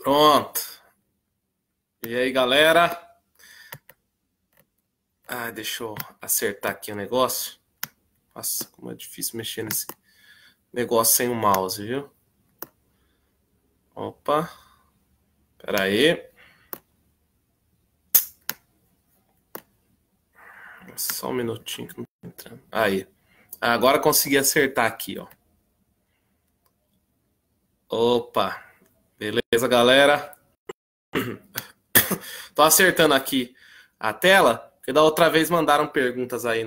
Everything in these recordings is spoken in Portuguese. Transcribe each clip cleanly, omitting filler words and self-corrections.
Pronto. E aí, galera? Deixa eu acertar aqui o negócio. Nossa, como é difícil mexer nesse negócio sem o mouse, viu? Opa. Pera aí. Só um minutinho que não tá entrando. Aí. Agora consegui acertar aqui, ó. Opa. Beleza, galera? Tô acertando aqui a tela, porque da outra vez mandaram perguntas aí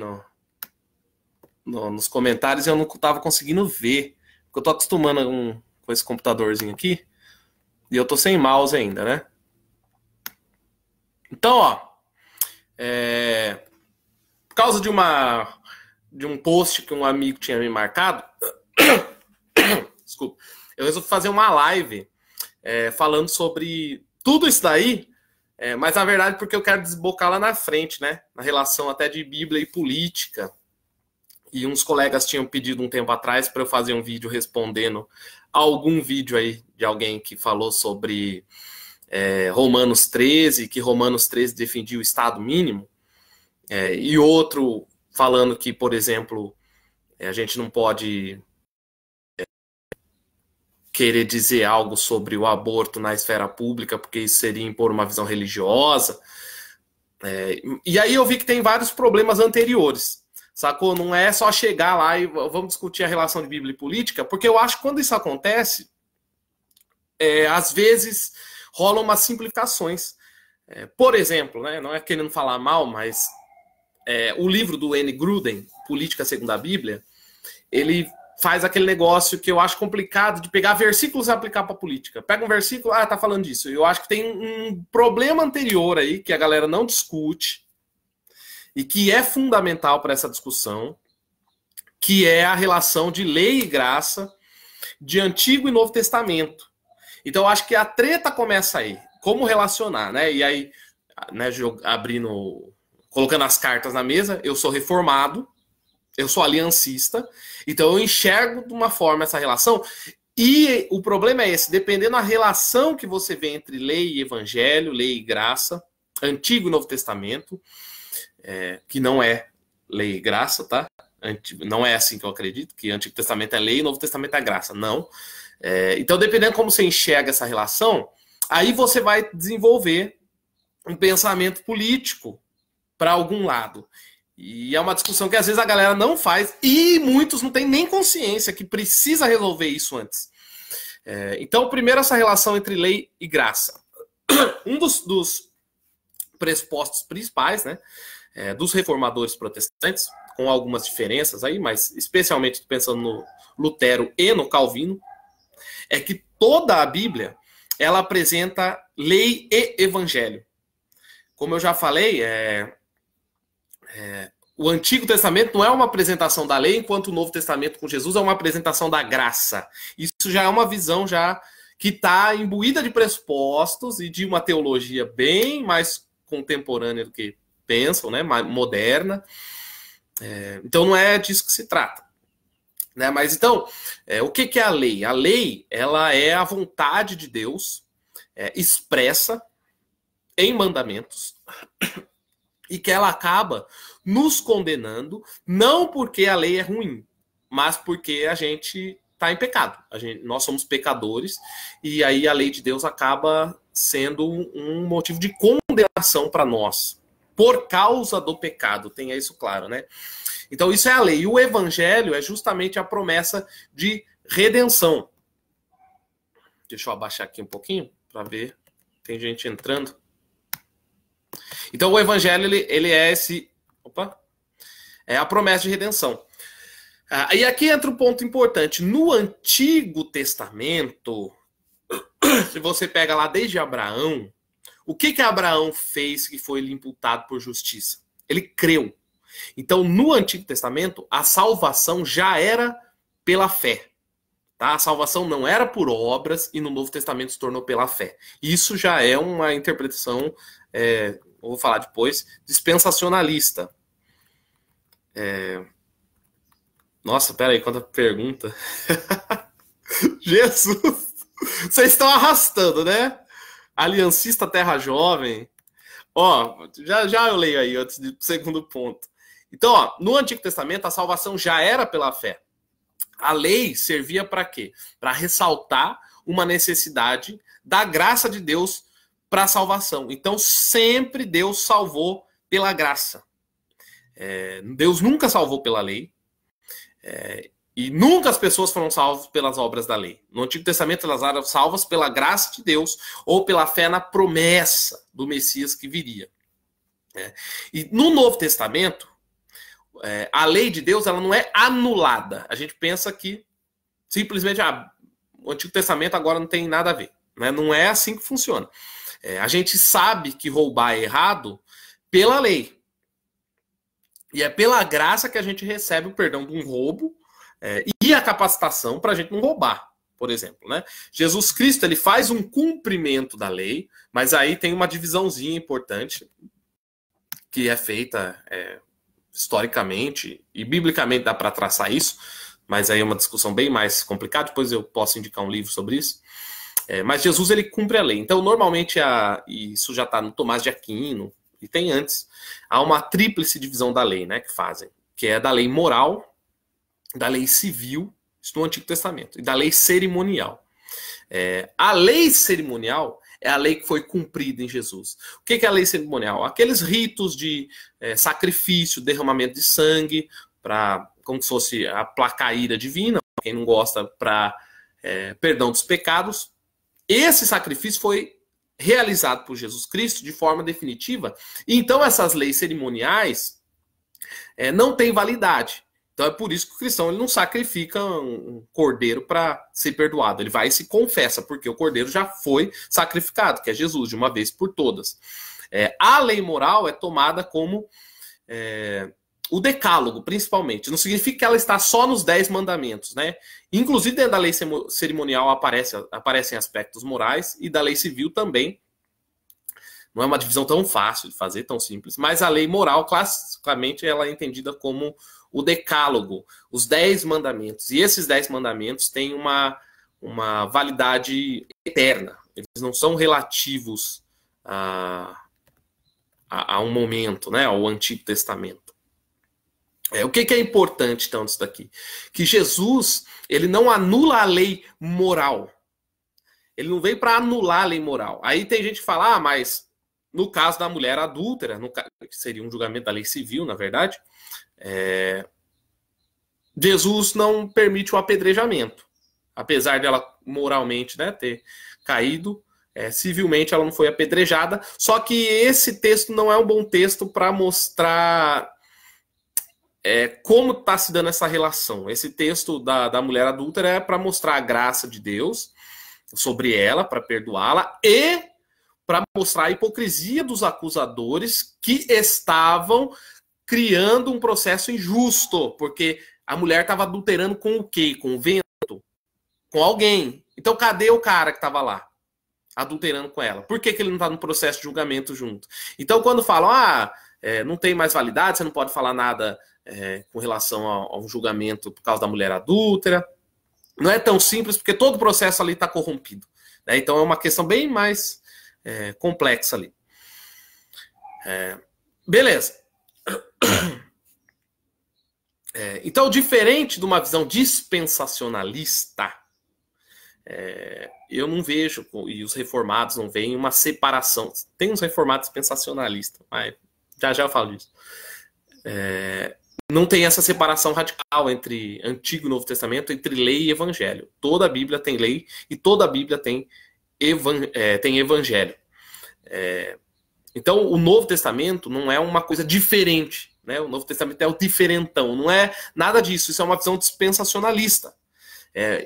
nos comentários e eu não tava conseguindo ver. Porque eu tô acostumando com esse computadorzinho aqui. E eu tô sem mouse ainda, né? Então, ó. Por causa de um post que um amigo tinha me marcado. Desculpa. Eu resolvi fazer uma live falando sobre tudo isso daí. Mas na verdade porque eu quero desbocar lá na frente, né? Na relação até de Bíblia e política. E uns colegas tinham pedido um tempo atrás para eu fazer um vídeo respondendo a algum vídeo aí de alguém que falou sobre Romanos 13, que Romanos 13 defendia o Estado mínimo, e outro falando que, por exemplo, a gente não pode querer dizer algo sobre o aborto na esfera pública, porque isso seria impor uma visão religiosa. E aí eu vi que tem vários problemas anteriores. Sacou? Não é só chegar lá e vamos discutir a relação de Bíblia e política, porque eu acho que quando isso acontece, às vezes rolam umas simplificações. Por exemplo, né, não é querendo falar mal, mas o livro do N. Gruden, Política Segundo a Bíblia, ele faz aquele negócio que eu acho complicado de pegar versículos e aplicar para política. Pega um versículo, tá falando disso. Eu acho que tem um problema anterior aí que a galera não discute e que é fundamental para essa discussão, que é a relação de lei e graça de Antigo e Novo Testamento. Então eu acho que a treta começa aí. Como relacionar, né? E aí, né, colocando as cartas na mesa, eu sou reformado, eu sou aliancista, então eu enxergo de uma forma essa relação. E o problema é esse, dependendo da relação que você vê entre lei e evangelho, lei e graça, Antigo e Novo Testamento, que não é lei e graça, tá? Não é assim que eu acredito, que Antigo Testamento é lei e Novo Testamento é graça. Não. Então, dependendo de como você enxerga essa relação, aí você vai desenvolver um pensamento político para algum lado. E é uma discussão que às vezes a galera não faz e muitos não têm nem consciência que precisa resolver isso antes. Então, primeiro, essa relação entre lei e graça. Um dos pressupostos principais, né, dos reformadores protestantes, com algumas diferenças aí, mas especialmente pensando no Lutero e no Calvino, é que toda a Bíblia ela apresenta lei e evangelho. Como eu já falei, o Antigo Testamento não é uma apresentação da lei, enquanto o Novo Testamento com Jesus é uma apresentação da graça. Isso já é uma visão já que está imbuída de pressupostos e de uma teologia bem mais contemporânea do que pensam, né, mais moderna. Então não é disso que se trata. Né? Mas então, o que é a lei? A lei, ela é a vontade de Deus expressa em mandamentos e que ela acaba nos condenando, não porque a lei é ruim, mas porque a gente está em pecado. Nós somos pecadores e aí a lei de Deus acaba sendo um motivo de condenação para nós, por causa do pecado, tenha isso claro, né? Então isso é a lei. E o evangelho é justamente a promessa de redenção. Deixa eu abaixar aqui um pouquinho para ver. Tem gente entrando. Então o evangelho ele é é a promessa de redenção. E aqui entra um ponto importante. No Antigo Testamento, se você pega lá desde Abraão, o que Abraão fez que foi lhe imputado por justiça? Ele creu. Então, no Antigo Testamento, a salvação já era pela fé. Tá? A salvação não era por obras e no Novo Testamento se tornou pela fé. Isso já é uma interpretação, vou falar depois, dispensacionalista. Nossa, peraí, quanta pergunta. Jesus! Vocês estão arrastando, né? Aliancista Terra Jovem. Ó, já eu leio aí antes do segundo ponto. Então, ó, no Antigo Testamento, a salvação já era pela fé. A lei servia para quê? Para ressaltar uma necessidade da graça de Deus para a salvação. Então, sempre Deus salvou pela graça. Deus nunca salvou pela lei. E nunca as pessoas foram salvas pelas obras da lei. No Antigo Testamento, elas eram salvas pela graça de Deus ou pela fé na promessa do Messias que viria. E no Novo Testamento, a lei de Deus ela não é anulada. A gente pensa que simplesmente o Antigo Testamento agora não tem nada a ver. Né? Não é assim que funciona. A gente sabe que roubar é errado pela lei. E é pela graça que a gente recebe o perdão de um roubo e a capacitação para a gente não roubar, por exemplo. Né? Jesus Cristo ele faz um cumprimento da lei, mas aí tem uma divisãozinha importante que é feita historicamente e biblicamente dá para traçar isso, mas aí é uma discussão bem mais complicada, depois eu posso indicar um livro sobre isso. Mas Jesus ele cumpre a lei. Então, normalmente, isso já está no Tomás de Aquino, e tem antes, há uma tríplice divisão da lei, né, que fazem, que é da lei moral, da lei civil, isso no Antigo Testamento, e da lei cerimonial. A lei cerimonial é a lei que foi cumprida em Jesus. O que é a lei cerimonial? Aqueles ritos de sacrifício, derramamento de sangue, como se fosse aplacar a ira divina, quem não gosta, para perdão dos pecados. Esse sacrifício foi realizado por Jesus Cristo de forma definitiva. Então, essas leis cerimoniais não têm validade. Então, é por isso que o cristão ele não sacrifica um cordeiro para ser perdoado. Ele vai e se confessa, porque o cordeiro já foi sacrificado, que é Jesus, de uma vez por todas. A lei moral é tomada como o decálogo, principalmente. Não significa que ela está só nos 10 mandamentos, né? Inclusive, dentro da lei cerimonial aparecem aspectos morais e da lei civil também. Não é uma divisão tão fácil de fazer, tão simples. Mas a lei moral, classicamente, ela é entendida como o decálogo, os 10 mandamentos. E esses 10 mandamentos têm uma validade eterna. Eles não são relativos a um momento, né? Ao Antigo Testamento. O que é importante, então, disso daqui? Que Jesus, ele não anula a lei moral. Ele não veio para anular a lei moral. Aí tem gente que fala, mas no caso da mulher adúltera, que seria um julgamento da lei civil, na verdade, Jesus não permite o apedrejamento. Apesar dela moralmente, né, ter caído, civilmente ela não foi apedrejada. Só que esse texto não é um bom texto para mostrar como está se dando essa relação. Esse texto da mulher adúltera é para mostrar a graça de Deus sobre ela, para perdoá-la, e para mostrar a hipocrisia dos acusadores que estavam criando um processo injusto, porque a mulher estava adulterando com o quê? Com o vento? Com alguém. Então, cadê o cara que estava lá? Adulterando com ela. Por que ele não está no processo de julgamento junto? Então, quando falam, não tem mais validade, você não pode falar nada com relação ao julgamento por causa da mulher adúltera, não é tão simples, porque todo o processo ali está corrompido. Né? Então, é uma questão bem mais complexa ali. Beleza. Então, diferente de uma visão dispensacionalista, eu não vejo, e os reformados não veem uma separação. Tem uns reformados dispensacionalistas, mas já eu falo disso. Não tem essa separação radical entre Antigo e Novo Testamento, entre lei e evangelho. Toda a Bíblia tem lei e toda a Bíblia tem evangelho. Então, o Novo Testamento não é uma coisa diferente. Né? O Novo Testamento é o diferentão. Não é nada disso. Isso é uma visão dispensacionalista.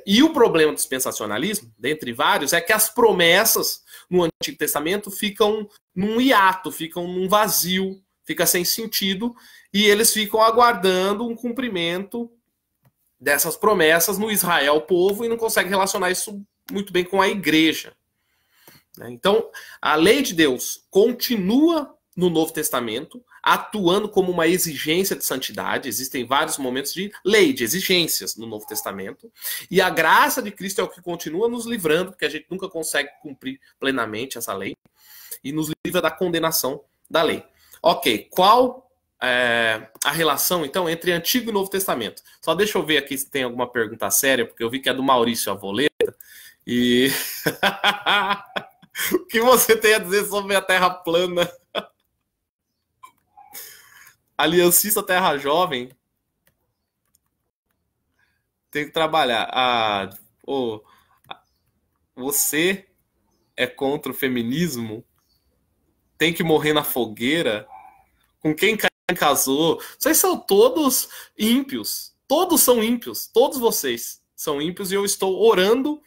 E o problema do dispensacionalismo, dentre vários, é que as promessas no Antigo Testamento ficam num hiato, ficam num vazio, fica sem sentido, e eles ficam aguardando um cumprimento dessas promessas no Israel, povo, e não conseguem relacionar isso muito bem com a igreja. Então, a lei de Deus continua no Novo Testamento, atuando como uma exigência de santidade. Existem vários momentos de lei, de exigências no Novo Testamento. E a graça de Cristo é o que continua nos livrando, porque a gente nunca consegue cumprir plenamente essa lei, e nos livra da condenação da lei. Ok, qual a relação, então, entre Antigo e Novo Testamento? Só deixa eu ver aqui se tem alguma pergunta séria, porque eu vi que é do Maurício Avoleta. E o que você tem a dizer sobre a Terra plana? Aliancista Terra Jovem tem que trabalhar. Você é contra o feminismo? Tem que morrer na fogueira? Com quem casou? Vocês são todos ímpios. Todos são ímpios. Todos vocês são ímpios e eu estou orando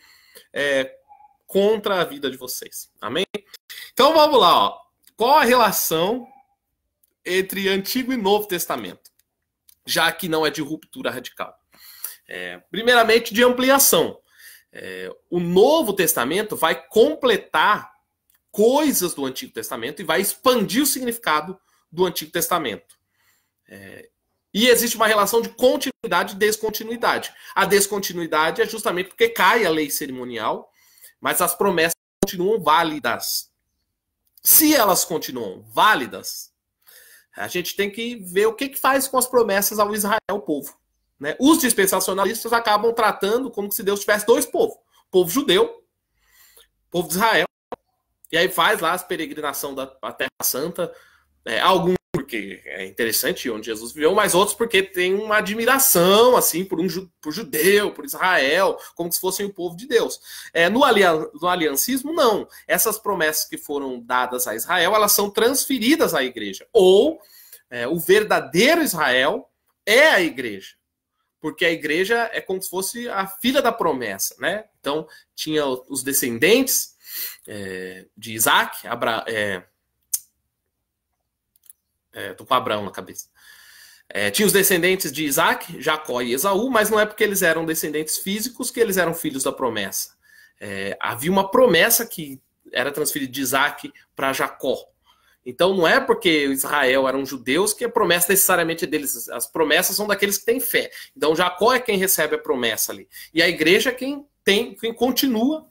contra a vida de vocês. Amém? Então vamos lá. Ó. Qual a relação entre Antigo e Novo Testamento? Já que não é de ruptura radical. Primeiramente, de ampliação. O Novo Testamento vai completar coisas do Antigo Testamento e vai expandir o significado do Antigo Testamento. E existe uma relação de continuidade e descontinuidade. A descontinuidade é justamente porque cai a lei cerimonial, mas as promessas continuam válidas. Se elas continuam válidas, a gente tem que ver o que faz com as promessas ao Israel, o povo. Né? Os dispensacionalistas acabam tratando como se Deus tivesse dois povos. O povo judeu, o povo de Israel, e aí faz lá as peregrinação da Terra Santa, alguns porque é interessante onde Jesus viveu, mas outros porque tem uma admiração assim por judeu, por Israel, como se fossem o povo de Deus. No aliancismo, não. Essas promessas que foram dadas a Israel, elas são transferidas à igreja. Ou o verdadeiro Israel é a igreja. Porque a igreja é como se fosse a filha da promessa, né? Então, tinha os descendentes de Isaac, tô com Abraão na cabeça. Tinha os descendentes de Isaac, Jacó e Esaú, mas não é porque eles eram descendentes físicos que eles eram filhos da promessa. Havia uma promessa que era transferida de Isaac para Jacó. Então não é porque Israel eram judeus que a promessa necessariamente é deles. As promessas são daqueles que têm fé. Então Jacó é quem recebe a promessa ali. E a igreja é quem continua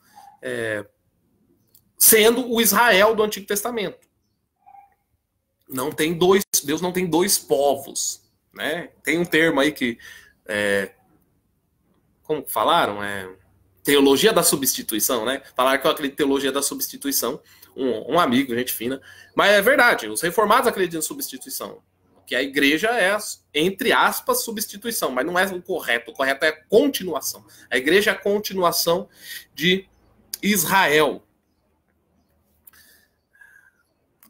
sendo o Israel do Antigo Testamento. Deus não tem dois povos. Né? Tem um termo aí que como falaram? Teologia da substituição, né? Falaram que eu acredito em teologia da substituição. Um amigo, gente fina. Mas é verdade, os reformados acreditam em substituição. Que a igreja é, entre aspas, substituição, mas não é o correto. O correto é continuação. A igreja é a continuação de Israel.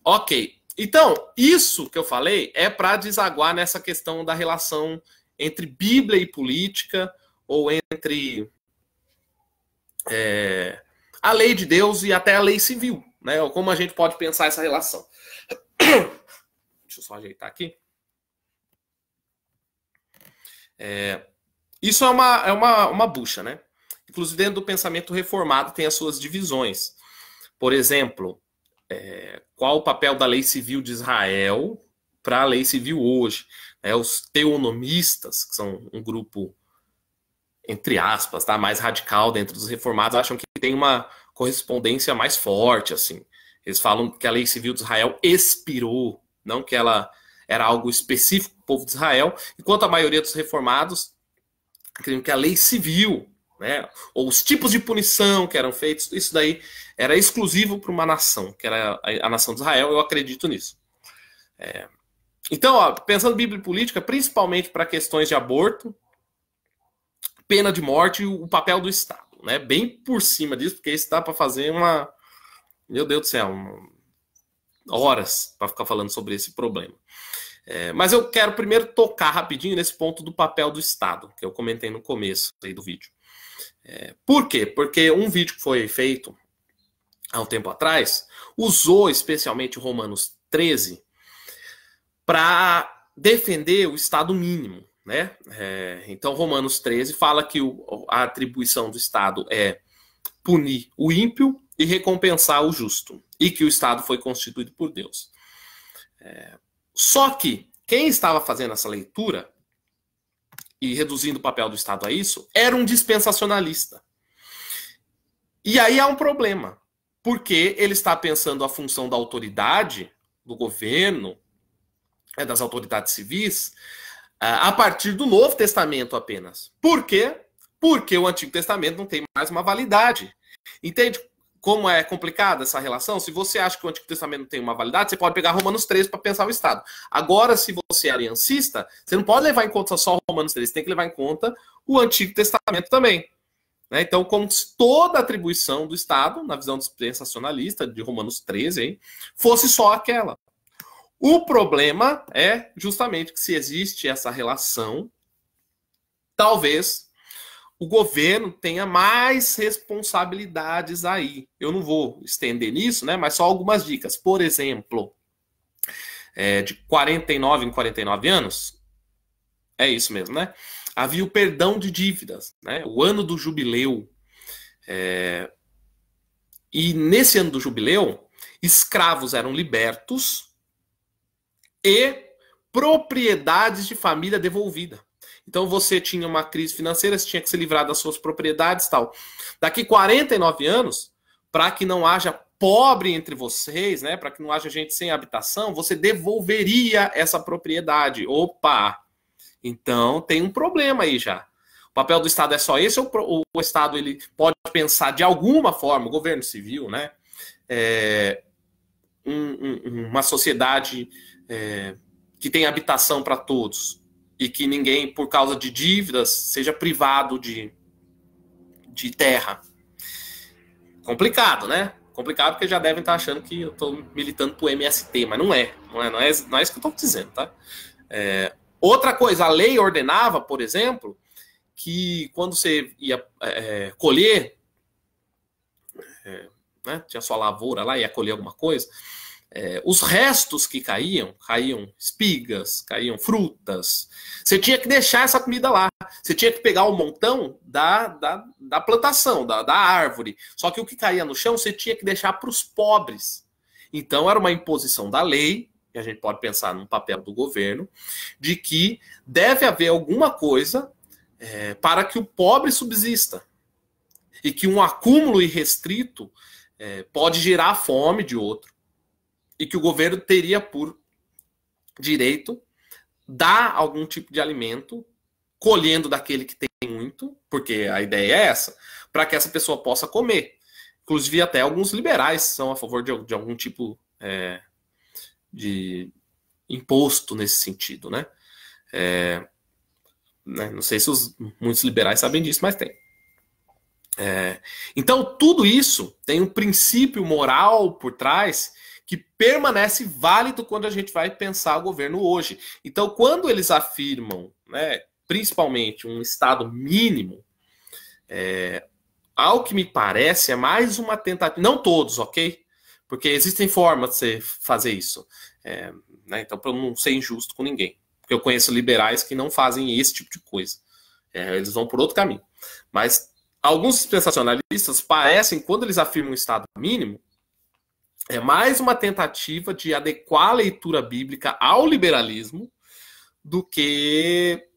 Ok. Então, isso que eu falei é para desaguar nessa questão da relação entre Bíblia e política, ou entre a lei de Deus e até a lei civil. Né? Ou como a gente pode pensar essa relação. Deixa eu só ajeitar aqui. Isso é uma bucha, né? Inclusive, dentro do pensamento reformado tem as suas divisões. Por exemplo, qual o papel da lei civil de Israel para a lei civil hoje? Os teonomistas, que são um grupo, entre aspas, tá, mais radical dentro dos reformados, acham que tem uma correspondência mais forte, assim. Eles falam que a lei civil de Israel expirou, não que ela era algo específico do povo de Israel, enquanto a maioria dos reformados acreditam que a lei civil, né, ou os tipos de punição que eram feitos, isso daí era exclusivo para uma nação, que era a nação de Israel. Eu acredito nisso. Então, ó, pensando em Bíblia e política, principalmente para questões de aborto, pena de morte e o papel do Estado, né? Bem por cima disso, porque isso dá para fazer meu Deus do céu, horas para ficar falando sobre esse problema. Mas eu quero primeiro tocar rapidinho nesse ponto do papel do Estado, que eu comentei no começo aí do vídeo. Por quê? Porque um vídeo que foi feito há um tempo atrás usou especialmente Romanos 13 para defender o Estado mínimo. Né? Então, Romanos 13 fala que a atribuição do Estado é punir o ímpio e recompensar o justo, e que o Estado foi constituído por Deus. Só que quem estava fazendo essa leitura e reduzindo o papel do Estado a isso era um dispensacionalista. E aí há um problema, porque ele está pensando a função da autoridade, do governo, das autoridades civis, a partir do Novo Testamento apenas. Por quê? Porque o Antigo Testamento não tem mais uma validade. Entende como é complicada essa relação? Se você acha que o Antigo Testamento não tem uma validade, você pode pegar Romanos 13 para pensar o Estado. Agora, se você é aliancista, você não pode levar em conta só Romanos 13, você tem que levar em conta o Antigo Testamento também. Né? Então, como se toda atribuição do Estado, na visão dispensacionalista de Romanos 13, hein, fosse só aquela. O problema é justamente que se existe essa relação, talvez o governo tenha mais responsabilidades aí. Eu não vou estender nisso, né? Mas só algumas dicas. Por exemplo, de 49 em 49 anos, é isso mesmo, né? Havia o perdão de dívidas, né? O ano do jubileu. E nesse ano do jubileu, escravos eram libertos e propriedades de família devolvida. Então você tinha uma crise financeira, você tinha que se livrar das suas propriedades e tal. Daqui 49 anos, para que não haja pobre entre vocês, né, para que não haja gente sem habitação, você devolveria essa propriedade. Opa! Então tem um problema aí já. O papel do Estado é só esse ou o Estado ele pode pensar de alguma forma, o governo civil, né, uma sociedade que tem habitação para todos e que ninguém, por causa de dívidas, seja privado de terra. Complicado, né? Complicado porque já devem estar achando que eu estou militando para o MST, mas não é isso que eu estou dizendo, tá? Outra coisa, a lei ordenava, por exemplo, que quando você ia colher, né, tinha sua lavoura lá, ia colher alguma coisa, os restos que caíam espigas, caíam frutas, você tinha que deixar essa comida lá. Você tinha que pegar o montão da plantação, da árvore. Só que o que caía no chão, você tinha que deixar para os pobres. Então, era uma imposição da lei, que a gente pode pensar no papel do governo, de que deve haver alguma coisa para que o pobre subsista. E que um acúmulo irrestrito pode gerar fome de outro. E que o governo teria por direito dar algum tipo de alimento, colhendo daquele que tem muito, porque a ideia é essa, para que essa pessoa possa comer. Inclusive, até alguns liberais são a favor de algum tipo de imposto nesse sentido, né? Não sei se muitos liberais sabem disso, mas tem. Então, tudo isso tem um princípio moral por trás que permanece válido quando a gente vai pensar o governo hoje. Então, quando eles afirmam, né, principalmente um Estado mínimo, ao que me parece, é mais uma tentativa... Não todos, ok? Porque existem formas de você fazer isso. Né, então, para eu não ser injusto com ninguém. Porque eu conheço liberais que não fazem esse tipo de coisa. Eles vão por outro caminho. Mas alguns sensacionalistas parecem, quando eles afirmam um Estado mínimo, é mais uma tentativa de adequar a leitura bíblica ao liberalismo do que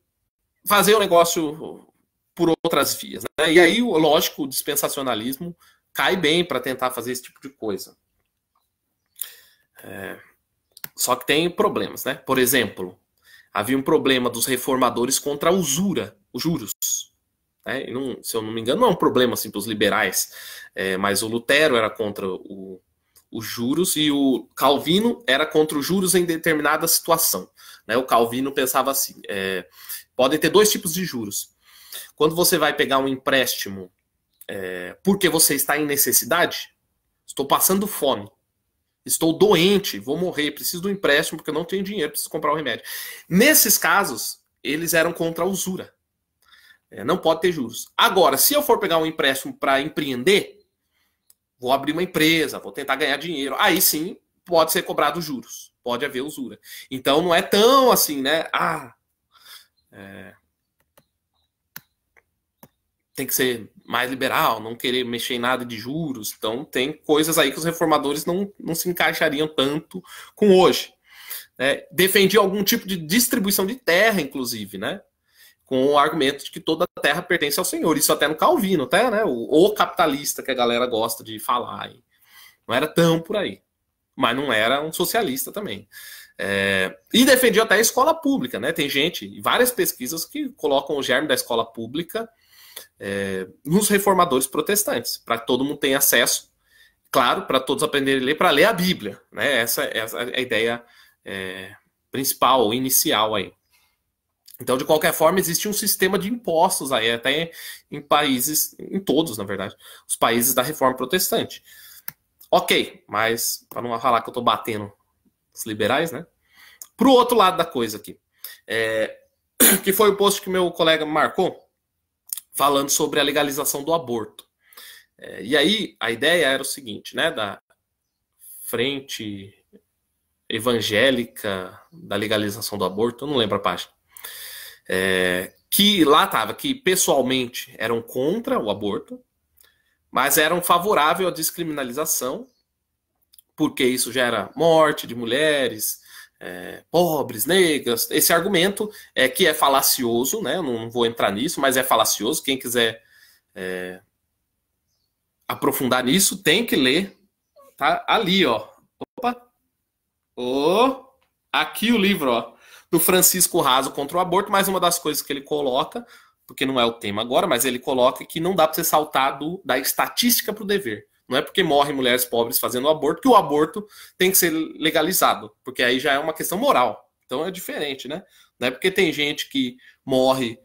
fazer o negócio por outras vias. Né? E aí, lógico, o dispensacionalismo cai bem para tentar fazer esse tipo de coisa. Só que tem problemas, né? Por exemplo, havia um problema dos reformadores contra a usura, os juros. Né? E não, se eu não me engano, não é um problema assim, para os liberais, mas o Lutero era contra os juros e o Calvino era contra os juros em determinada situação. Né? O Calvino pensava assim, podem ter dois tipos de juros. Quando você vai pegar um empréstimo porque você está em necessidade, estou passando fome, estou doente, vou morrer, preciso do empréstimo porque eu não tenho dinheiro, preciso comprar um remédio. Nesses casos, eles eram contra a usura. Não pode ter juros. Agora, se eu for pegar um empréstimo para empreender, vou abrir uma empresa, vou tentar ganhar dinheiro. Aí sim, pode ser cobrado juros. Pode haver usura. Então, não é tão assim, né? Tem que ser mais liberal, não querer mexer em nada de juros. Então, tem coisas aí que os reformadores não se encaixariam tanto com hoje. né? Defendia algum tipo de distribuição de terra, inclusive, né? Com o argumento de que toda a terra pertence ao Senhor. Isso até no Calvino, até, né? O capitalista que a galera gosta de falar. Não era tão por aí. Mas não era um socialista também. E defendia até a escola pública, né? Tem gente, várias pesquisas que colocam o germe da escola pública nos reformadores protestantes, para que todo mundo tenha acesso, claro, para todos aprenderem a ler, para ler a Bíblia, né? Essa é a ideia principal, ou inicial aí. Então, de qualquer forma, existe um sistema de impostos aí, até em países, em todos, na verdade, os países da Reforma Protestante. Ok, mas para não falar que eu estou batendo os liberais, né? Pro outro lado da coisa aqui, que foi o post que meu colega marcou, falando sobre a legalização do aborto. E aí, a ideia era o seguinte, né? Da Frente Evangélica da Legalização do Aborto, eu não lembro a página. Que lá estava que pessoalmente eram contra o aborto, mas eram favoráveis à descriminalização, porque isso gera morte de mulheres, pobres, negras. Esse argumento que é falacioso, né? Eu não vou entrar nisso, mas é falacioso. Quem quiser aprofundar nisso tem que ler. Tá ali, ó. Opa! Aqui o livro, ó, do Francisco Raso contra o aborto. Mais uma das coisas que ele coloca, porque não é o tema agora, mas ele coloca que não dá para você saltar da estatística para o dever. Não é porque morrem mulheres pobres fazendo aborto que o aborto tem que ser legalizado, porque aí já é uma questão moral. Então é diferente, né? Não é porque tem gente que morre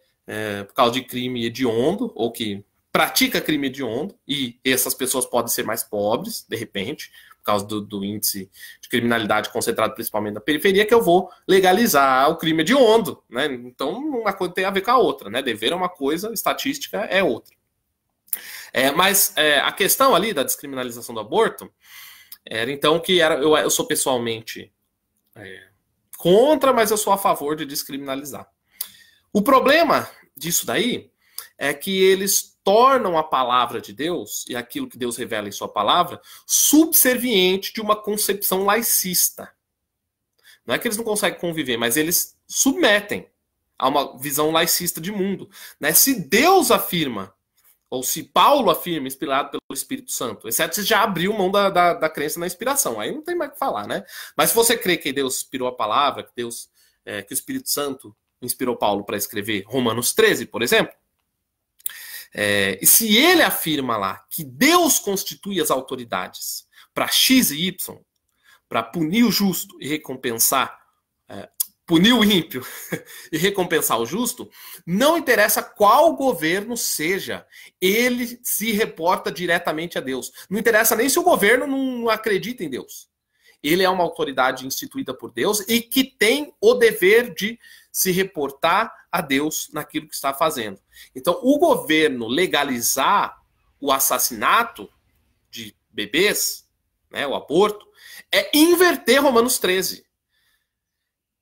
por causa de crime hediondo, ou que pratica crime hediondo, e essas pessoas podem ser mais pobres, de repente, por causa do índice de criminalidade concentrado principalmente na periferia, que eu vou legalizar o crime hediondo, né? Então uma coisa tem a ver com a outra, né? Dever é uma coisa, estatística é outra. Mas a questão ali da descriminalização do aborto era então que eu sou pessoalmente contra, mas eu sou a favor de descriminalizar. O problema disso daí é que eles tornam a palavra de Deus e aquilo que Deus revela em sua palavra subserviente de uma concepção laicista. Não é que eles não conseguem conviver, mas eles submetem a uma visão laicista de mundo, né? Se Deus afirma, ou se Paulo afirma, inspirado pelo Espírito Santo, exceto se já abriu mão da crença na inspiração, aí não tem mais o que falar, né? Mas se você crê que Deus inspirou a palavra, que o Espírito Santo inspirou Paulo para escrever Romanos 13, por exemplo, e se ele afirma lá que Deus constitui as autoridades para X e Y, para punir o justo e recompensar, punir o ímpio e recompensar o justo, não interessa qual governo seja, ele se reporta diretamente a Deus. Não interessa nem se o governo não acredita em Deus. Ele é uma autoridade instituída por Deus e que tem o dever de se reportar a Deus naquilo que está fazendo. Então, o governo legalizar o assassinato de bebês, né, o aborto, é inverter Romanos 13.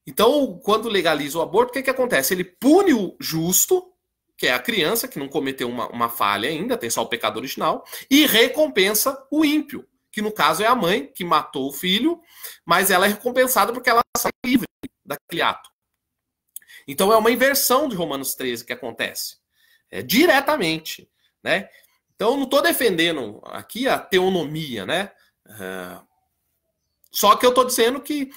Então, quando legaliza o aborto, o que acontece? Ele pune o justo, que é a criança, que não cometeu uma falha ainda, tem só o pecado original, e recompensa o ímpio, que no caso é a mãe, que matou o filho, mas ela é recompensada porque ela sai livre daquele ato. Então, é uma inversão de Romanos 13 que acontece, diretamente, né? Então, eu não estou defendendo aqui a teonomia, né? Só que eu estou dizendo que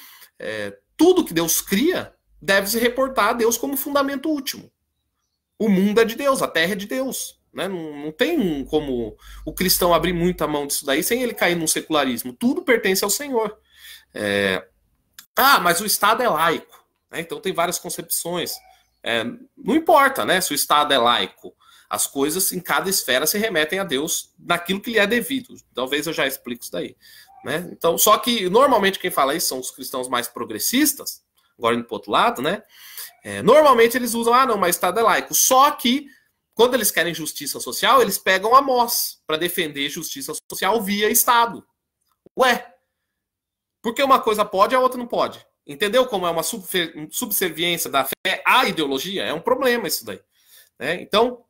tudo que Deus cria deve se reportar a Deus como fundamento último. O mundo é de Deus, a terra é de Deus. Né? Não tem como o cristão abrir muita mão disso daí sem ele cair num secularismo. Tudo pertence ao Senhor. Mas o Estado é laico. Né? Então tem várias concepções. Não importa, né, se o Estado é laico. As coisas em cada esfera se remetem a Deus naquilo que lhe é devido. Talvez eu já explique isso daí. Né? Então, só que normalmente quem fala isso são os cristãos mais progressistas, agora indo para o outro lado, né? Normalmente eles usam, não, mas o Estado é laico. Só que, quando eles querem justiça social, eles pegam a Amós para defender justiça social via Estado. Ué, porque uma coisa pode e a outra não pode. Entendeu como é uma subserviência da fé à ideologia? É um problema isso daí. Né? Então,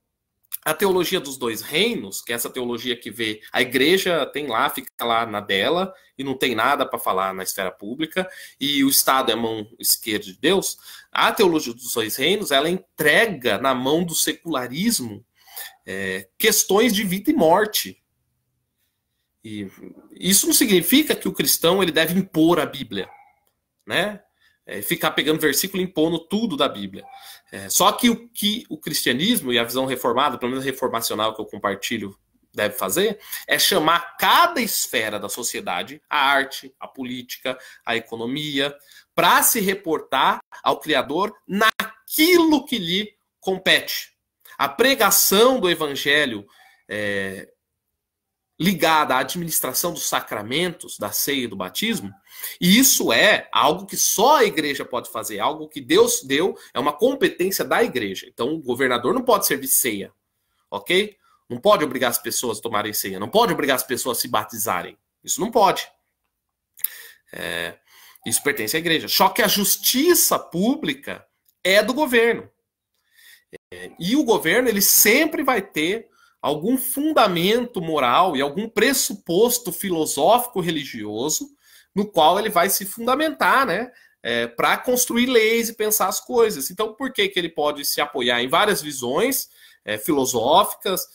A teologia dos dois reinos, que é essa teologia que vê a igreja tem lá, fica lá na dela, e não tem nada para falar na esfera pública, e o Estado é a mão esquerda de Deus. A teologia dos dois reinos, ela entrega na mão do secularismo questões de vida e morte. E isso não significa que o cristão ele deve impor a Bíblia, né? Ficar pegando versículo e impondo tudo da Bíblia. Só que o cristianismo e a visão reformada, pelo menos reformacional que eu compartilho, deve fazer, é chamar cada esfera da sociedade, a arte, a política, a economia, para se reportar ao Criador naquilo que lhe compete. A pregação do evangelho ligada à administração dos sacramentos, da ceia e do batismo, e isso é algo que só a igreja pode fazer, algo que Deus deu, é uma competência da igreja. Então, o governador não pode servir ceia, ok? Não pode obrigar as pessoas a tomarem ceia, não pode obrigar as pessoas a se batizarem. Isso não pode. Isso pertence à igreja. Só que a justiça pública é do governo. E o governo, ele sempre vai ter algum fundamento moral e algum pressuposto filosófico religioso no qual ele vai se fundamentar, né, para construir leis e pensar as coisas. Então, por que ele pode se apoiar em várias visões filosóficas,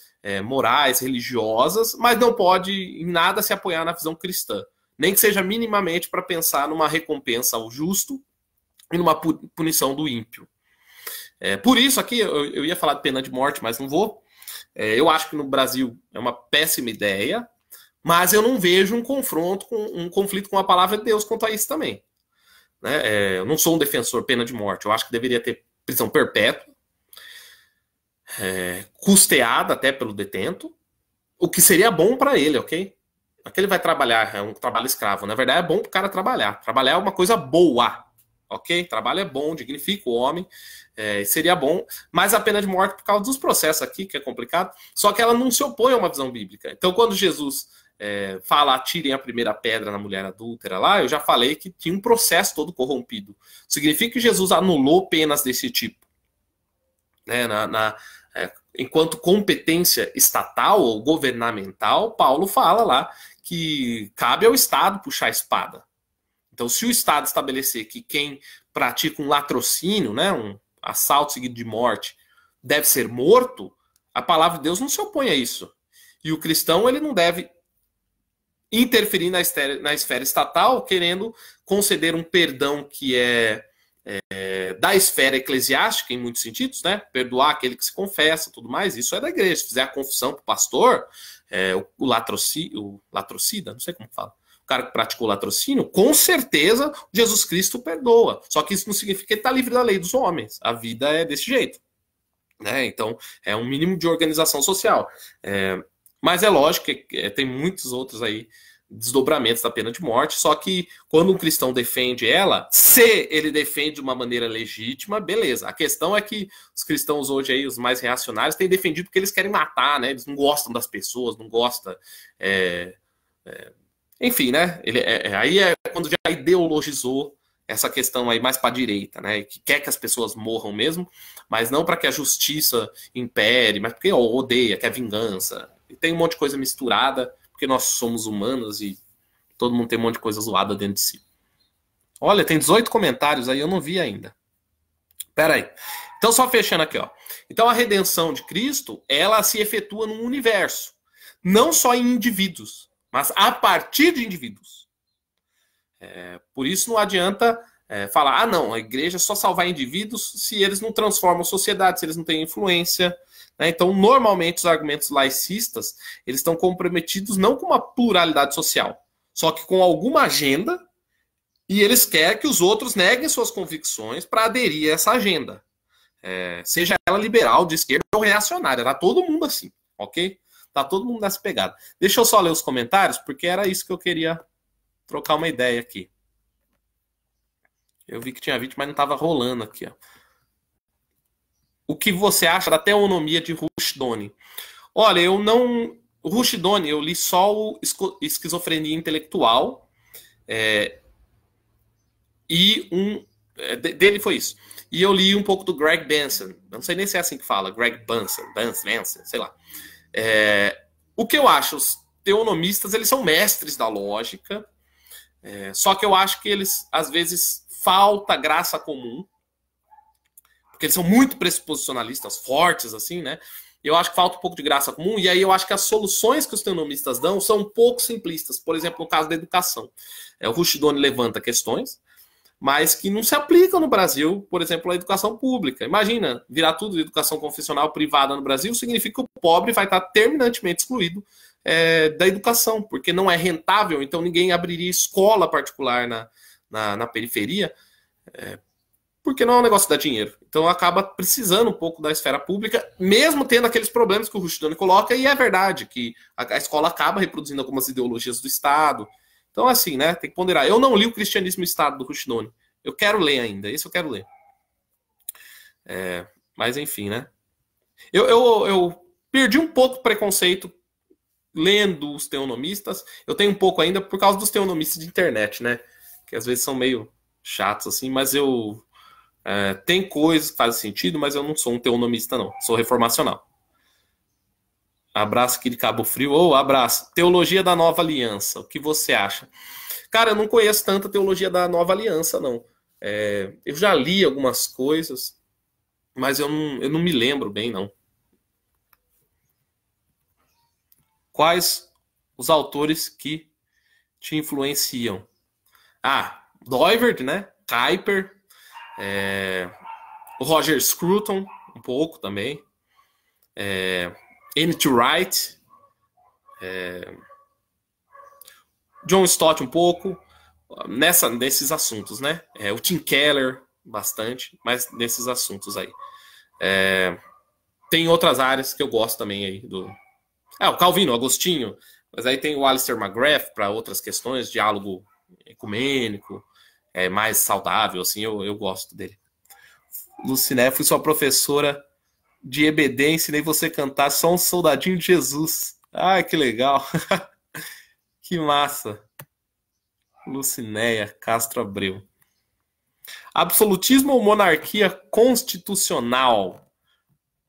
morais, religiosas, mas não pode em nada se apoiar na visão cristã, nem que seja minimamente para pensar numa recompensa ao justo e numa punição do ímpio. Por isso aqui, eu ia falar de pena de morte, mas não vou. Eu acho que no Brasil é uma péssima ideia, mas eu não vejo um conflito com a palavra de Deus quanto a isso também. Né? Eu não sou um defensor de pena de morte. Eu acho que deveria ter prisão perpétua, custeada até pelo detento, o que seria bom para ele, ok? Aqui ele vai trabalhar, é um trabalho escravo. Na verdade, é bom para o cara trabalhar. Trabalhar é uma coisa boa, ok? Trabalho é bom, dignifica o homem. Seria bom, mas a pena de morte por causa dos processos aqui, que é complicado, só que ela não se opõe a uma visão bíblica. Então, quando Jesus fala, atirem a primeira pedra na mulher adúltera lá, eu já falei que tinha um processo todo corrompido. Significa que Jesus anulou penas desse tipo. Né? Enquanto competência estatal ou governamental, Paulo fala lá que cabe ao Estado puxar a espada. Então, se o Estado estabelecer que quem pratica um latrocínio, né, um assalto seguido de morte, deve ser morto, a palavra de Deus não se opõe a isso. E o cristão ele não deve interferir na esfera estatal, querendo conceder um perdão que é da esfera eclesiástica, em muitos sentidos, né? Perdoar aquele que se confessa, tudo mais, isso é da igreja. Se fizer a confissão para o pastor, o latrocida, não sei como fala, o cara que praticou latrocínio, com certeza Jesus Cristo perdoa. Só que isso não significa que ele está livre da lei dos homens. A vida é desse jeito. Né? Então, é um mínimo de organização social. Mas é lógico que tem muitos outros aí desdobramentos da pena de morte, só que quando um cristão defende ela, se ele defende de uma maneira legítima, beleza. A questão é que os cristãos hoje aí, os mais reacionários, têm defendido porque eles querem matar, né? Eles não gostam das pessoas, não gostam... Enfim, né? Aí é quando já ideologizou essa questão aí mais para a direita, né? Que quer que as pessoas morram mesmo, mas não para que a justiça impere, mas porque odeia, quer vingança. E tem um monte de coisa misturada, porque nós somos humanos e todo mundo tem um monte de coisa zoada dentro de si. Olha, tem 18 comentários aí, eu não vi ainda. Pera aí. Então, só fechando aqui, ó. Então, a redenção de Cristo, ela se efetua num universo. Não só em indivíduos, mas a partir de indivíduos. Por isso não adianta falar, não, a igreja é só salvar indivíduos se eles não transformam a sociedade, se eles não têm influência. Né? Então, normalmente, os argumentos laicistas, eles estão comprometidos não com uma pluralidade social, só que com alguma agenda, e eles querem que os outros neguem suas convicções para aderir a essa agenda. Seja ela liberal, de esquerda ou reacionária. Tá todo mundo assim, ok? Tá todo mundo nessa pegada. Deixa eu só ler os comentários, porque era isso que eu queria trocar uma ideia aqui. Eu vi que tinha vídeo, mas não estava rolando aqui, ó. O que você acha da teonomia de Rushduni? Olha, eu não... Rushduni, eu li só o Esquizofrenia Intelectual e Dele foi isso. E eu li um pouco do Greg Benson. Eu não sei nem se é assim que fala. Greg Benson, sei lá. O que eu acho, os teonomistas, eles são mestres da lógica. Só que eu acho que eles, às vezes, falta graça comum. Porque eles são muito pressuposicionalistas, fortes, assim, né? Eu acho que falta um pouco de graça comum. E aí eu acho que as soluções que os teonomistas dão são um pouco simplistas. Por exemplo, no caso da educação. O Rushdoony levanta questões, mas que não se aplicam no Brasil, por exemplo, a educação pública. Imagina, virar tudo de educação confessional privada no Brasil significa que o pobre vai estar terminantemente excluído da educação, porque não é rentável, então ninguém abriria escola particular na periferia, porque não é um negócio que dá dinheiro. Então acaba precisando um pouco da esfera pública, mesmo tendo aqueles problemas que o Rushdoony coloca, e é verdade que a escola acaba reproduzindo algumas ideologias do Estado. Então, assim, né, tem que ponderar. Eu não li o Cristianismo e Estado do Rushdoony. Eu quero ler ainda, esse eu quero ler. Mas, enfim, né. Eu perdi um pouco o preconceito lendo os teonomistas. Eu tenho um pouco ainda por causa dos teonomistas de internet, né, que às vezes são meio chatos, assim, mas tem coisas que fazem sentido, mas eu não sou um teonomista, não. Sou reformacional. Abraço aqui de Cabo Frio. Abraço. Teologia da Nova Aliança. O que você acha? Cara, eu não conheço tanta teologia da Nova Aliança, não. Eu já li algumas coisas, mas eu não me lembro bem, não. Quais os autores que te influenciam? Doivert, né? Kuyper, o Roger Scruton, um pouco também. N.T. Wright, John Stott um pouco, nesses assuntos, né? O Tim Keller, bastante, mas nesses assuntos aí. Tem outras áreas que eu gosto também aí. O Calvino, o Agostinho, mas aí tem o Alistair McGrath para outras questões, diálogo ecumênico, mais saudável, assim, eu gosto dele. Luciné, fui sua professora de EBD, ensinei você a cantar Só um Soldadinho de Jesus. Ai, que legal. Que massa. Lucinéia Castro Abreu. Absolutismo ou monarquia constitucional?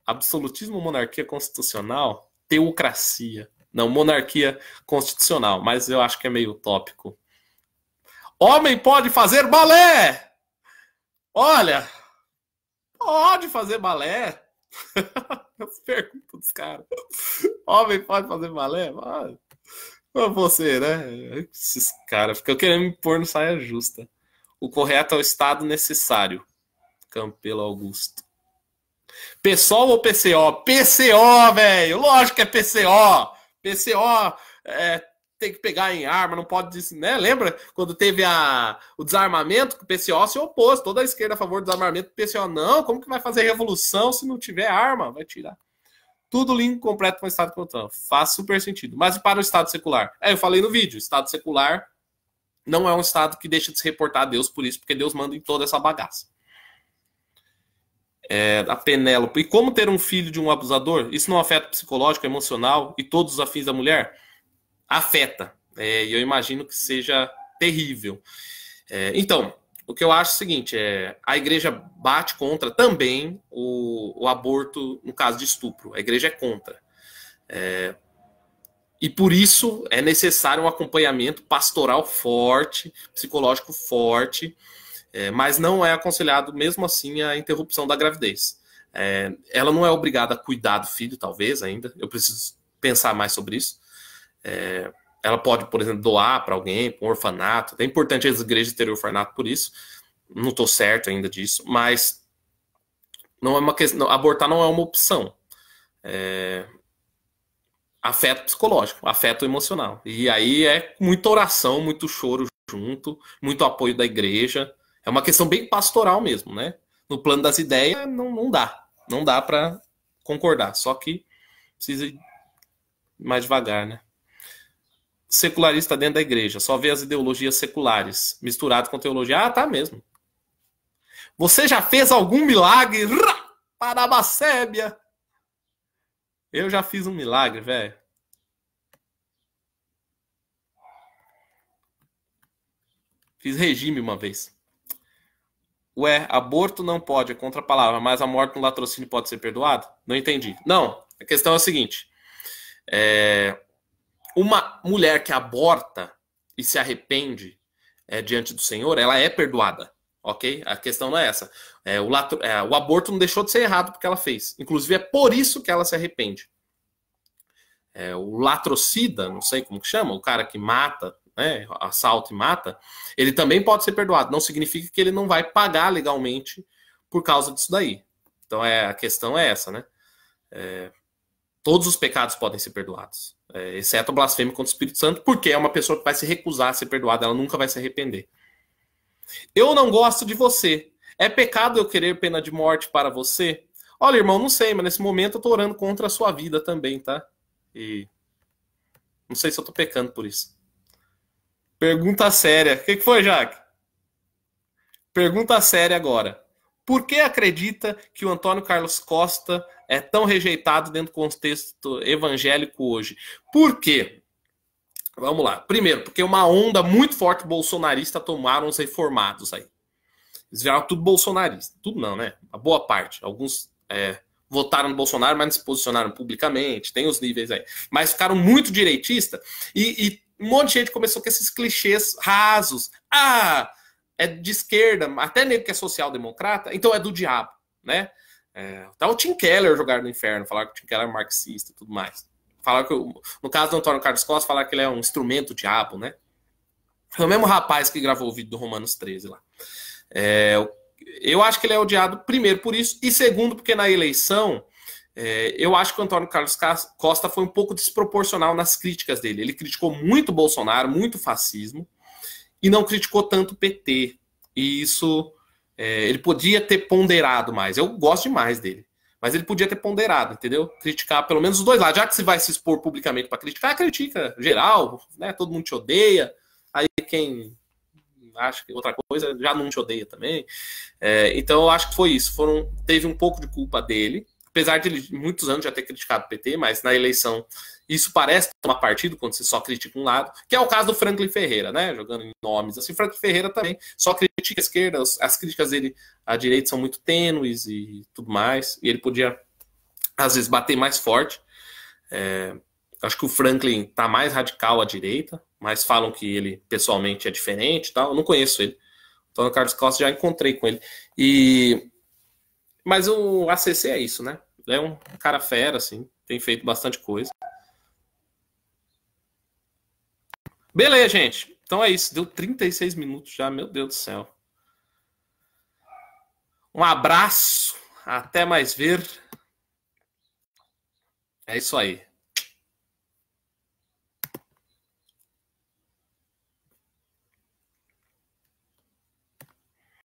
Absolutismo ou monarquia constitucional? Teocracia. Não, monarquia constitucional, mas eu acho que é meio utópico. Homem pode fazer balé! Olha, pode fazer balé. As perguntas dos caras. Homem pode fazer balé? Você, né? Esses caras ficam querendo me pôr no saia justa. O correto é o estado necessário. Campelo Augusto. PSOL ou PCO? PCO, velho! Lógico que é PCO! PCO tem que pegar em arma, não pode, né? Lembra quando teve o desarmamento, que o PCO se opôs, toda a esquerda a favor do desarmamento, o PCO não, como que vai fazer revolução se não tiver arma? Vai tirar. Tudo link completo com o Estado controlado. Faz super sentido. Mas e para o Estado secular? Eu falei no vídeo, o Estado secular não é um Estado que deixa de se reportar a Deus por isso, porque Deus manda em toda essa bagaça. A Penélope. E como ter um filho de um abusador? Isso não afeta o psicológico, emocional e todos os afins da mulher? Afeta. E eu imagino que seja terrível. Então, o que eu acho é o seguinte, a igreja bate contra também o aborto no caso de estupro. A igreja é contra. E por isso é necessário um acompanhamento pastoral forte, psicológico forte, mas não é aconselhado mesmo assim a interrupção da gravidez. Ela não é obrigada a cuidar do filho, talvez ainda. Eu preciso pensar mais sobre isso. Ela pode, por exemplo, doar para alguém, para um orfanato. É importante as igrejas terem orfanato por isso. Não estou certo ainda disso, mas não é uma questão. Abortar não é uma opção. Afeto psicológico, afeto emocional. E aí é muita oração, muito choro junto, muito apoio da igreja. É uma questão bem pastoral mesmo, né? No plano das ideias, não dá. Não dá para concordar. Só que precisa ir mais devagar, né? Secularista dentro da igreja, só vê as ideologias seculares misturado com teologia. Tá mesmo. Você já fez algum milagre? Parabacébia! Eu já fiz um milagre, velho. Fiz regime uma vez. Ué, aborto não pode, é contra a palavra, mas a morte no latrocínio pode ser perdoada? Não entendi. Não, a questão é a seguinte. Uma mulher que aborta e se arrepende diante do Senhor, ela é perdoada, ok? A questão não é essa. O aborto não deixou de ser errado porque ela fez. Inclusive, é por isso que ela se arrepende. O latrocida, não sei como que chama, o cara que mata, né, assalta e mata, ele também pode ser perdoado. Não significa que ele não vai pagar legalmente por causa disso daí. Então, a questão é essa, né? Todos os pecados podem ser perdoados, exceto a blasfêmia contra o Espírito Santo, porque é uma pessoa que vai se recusar a ser perdoada, ela nunca vai se arrepender. Eu não gosto de você. É pecado eu querer pena de morte para você? Olha, irmão, não sei, mas nesse momento eu tô orando contra a sua vida também, tá? E não sei se eu tô pecando por isso. Pergunta séria. O que foi, Jaque? Pergunta séria agora. Por que acredita que o Antônio Carlos Costa é tão rejeitado dentro do contexto evangélico hoje? Por quê? Vamos lá. Primeiro, porque uma onda muito forte bolsonarista tomaram os reformados aí. Eles viraram tudo bolsonarista. Tudo não, né? A boa parte. Alguns votaram no Bolsonaro, mas não se posicionaram publicamente. Tem os níveis aí. Mas ficaram muito direitistas e um monte de gente começou com esses clichês rasos. É de esquerda, até nego que é social-democrata, então é do diabo, né? Tá o Tim Keller jogar no inferno, falar que o Tim Keller é marxista e tudo mais. Falar que, no caso do Antônio Carlos Costa, falar que ele é um instrumento do diabo, né? Foi o mesmo rapaz que gravou o vídeo do Romanos 13 lá. Eu acho que ele é odiado, primeiro, por isso, e segundo, porque na eleição, eu acho que o Antônio Carlos Costa foi um pouco desproporcional nas críticas dele. Ele criticou muito o Bolsonaro, muito o fascismo, e não criticou tanto o PT. E isso, ele podia ter ponderado mais. Eu gosto demais dele. Mas ele podia ter ponderado, entendeu? Criticar pelo menos os dois lados. Já que você vai se expor publicamente para criticar, critica geral, né? Todo mundo te odeia. Aí quem acha que outra coisa já não te odeia também. Então eu acho que foi isso. Teve um pouco de culpa dele. Apesar de ele muitos anos já ter criticado o PT, mas na eleição isso parece tomar partido quando você só critica um lado, que é o caso do Franklin Ferreira, né? Jogando em nomes assim. Franklin Ferreira também só critica a esquerda, as críticas dele à direita são muito tênues e tudo mais, e ele podia, às vezes, bater mais forte. Acho que o Franklin tá mais radical à direita, mas falam que ele pessoalmente é diferente e tal. Eu não conheço ele. Então, o Carlos Costa já encontrei com ele. Mas o ACC é isso, né? Ele é um cara fera, assim, tem feito bastante coisa. Beleza, gente. Então é isso. Deu 36 minutos já, meu Deus do céu. Um abraço. Até mais ver. É isso aí.